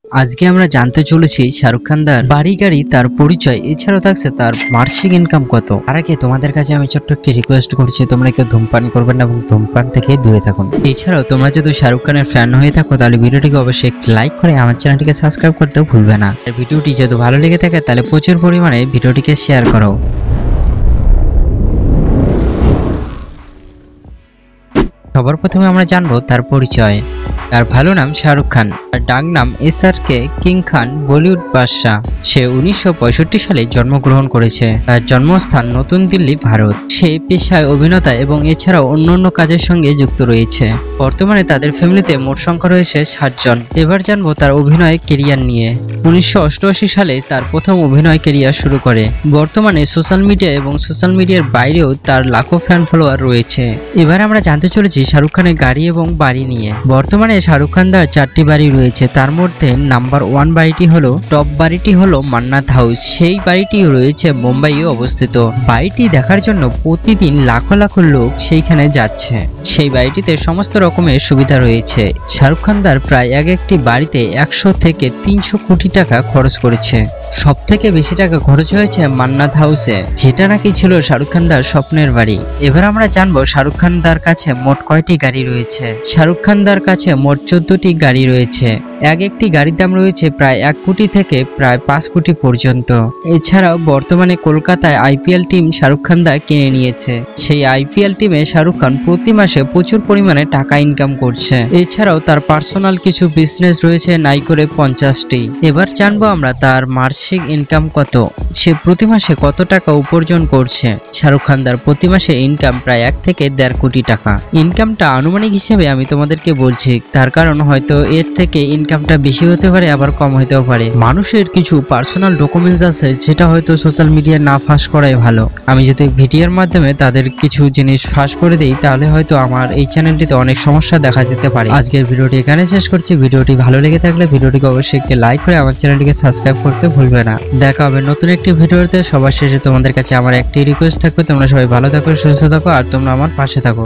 আজকে আমরা জানতে চলেছি শাহরুখ খানদার বাড়ি গাড়ি, তার পরিচয়, এছাড়াও থাকছে তার মাসিক ইনকাম কত। আর আগে তোমাদের কাছে আমি ছোট্ট একটি রিকোয়েস্ট করছি, তোমরা কেউ ধূমপান করবেন না এবং ধূমপান থেকে দূরে থাকুন। এছাড়াও তোমরা যদি শাহরুখ খানের ফ্যান হয়ে থাকো তাহলে ভিডিওটিকে অবশ্যই লাইক করে আমার চ্যানেলটিকে সাবস্ক্রাইব করতেও ভুলবে না। আর ভিডিওটি যদি ভালো লেগে থাকে তাহলে প্রচুর পরিমাণে ভিডিওটিকে শেয়ার করো। সবার প্রথমে আমরা জানবো তার পরিচয়। তার ভালো নাম শাহরুখ খান, তার ডাক নাম SRK কিং খান, বলিউড বাদশাহ। সে 1965 সালে জন্মগ্রহণ করেছে। তার জন্মস্থান নতুন দিল্লি, ভারত। সে পেশায় অভিনেতা এবং এছাড়াও অন্যান্য কাজের সঙ্গে যুক্ত রয়েছে। বর্তমানে তাদের ফ্যামিলিতে মোট সংখ্যা রয়েছে 7 জন। এবার জানবো তার অভিনয় কেরিয়ার নিয়ে। 1988 সালে তার প্রথম অভিনয় কেরিয়ার শুরু করে। বর্তমানে সোশ্যাল মিডিয়া এবং সোশ্যাল মিডিয়ার বাইরেও তার লাখো ফ্যান ফলোয়ার রয়েছে। এবার আমরা জানতে চলেছি শাহরুখ খানের গাড়ি এবং বাড়ি নিয়ে। বর্তমানে শাহরুখ খানদার 4টি বাড়ি রয়েছে। তার মধ্যে নাম্বার 1 বাড়িটি হলো, টপ বাড়িটি হলো মান্নাত হাউস। সেই বাড়িটি রয়েছে মুম্বাইয়ে অবস্থিত। বাড়িটি দেখার জন্য প্রতিদিন লাখো লাখো লোক সেইখানে যাচ্ছে। সেই বাড়িটিতে সমস্ত রকমের সুবিধা রয়েছে। শাহরুখ খানদার প্রায় একটি বাড়িতে 100 থেকে 300 কোটি টাকা খরচ করেছে। সব থেকে বেশি টাকা খরচ হয়েছে মান্নাত হাউসে, যেটা নাকি ছিল শাহরুখ খানদার স্বপ্নের বাড়ি। এবার আমরা জানবো শাহরুখ খানদার কাছে মোট কয়টি গাড়ি রয়েছে। শাহরুখ খানদার কাছে মোট 14টি গাড়ি রয়েছে। একটি গাড়ির দাম রয়েছে প্রায় 1 কোটি থেকে প্রায় 5 কোটি পর্যন্ত। এছাড়াও বর্তমানে কলকাতায় IPL টিম শাহরুখ খানদা কিনে নিয়েছে। সেই IPL টিমে শাহরুখ খান প্রতি মাসে প্রচুর পরিমাণে টাকা ইনকাম করছে। এছাড়াও তার পার্সোনাল কিছু বিজনেস রয়েছে, নাই করে 50টি। এবার জানবো আমরা তার মাসিক ইনকাম কত, সে প্রতি মাসে কত টাকা উপার্জন করছে। শাহরুখ খানদার প্রতি মাসে ইনকাম প্রায় 1 থেকে 1.5 কোটি টাকা। ইনকামটা আনুমানিক হিসেবে আমি তোমাদেরকে বলছি, তার কারণ হয়তো এর থেকে ইনকামটা বেশি হতে পারে, আবার কম হতেও পারে। মানুষের কিছু পার্সোনাল ডকুমেন্টস আছে যেটা হয়তো সোশ্যাল মিডিয়া না ফাঁস করাই ভালো। আমি যদি ভিডিওর মাধ্যমে তাদের কিছু জিনিস ফাঁস করে দিই তাহলে হয়তো আমার এই চ্যানেলটিতে অনেক সমস্যা দেখা যেতে পারে। আজকের ভিডিওটি এখানে শেষ করছি। ভিডিওটি ভালো লেগে থাকলে ভিডিওটিকে অবশ্যই একটি লাইক করে আমার চ্যানেলটিকে সাবস্ক্রাইব করতে ভুলবে না। দেখা হবে নতুন একটি ভিডিওতে। সবার শেষে তোমাদের কাছে আমার একটি রিকোয়েস্ট থাকবে, তোমরা সবাই ভালো থাকো, সুস্থ থাকো আর তোমরা আমার পাশে থাকো।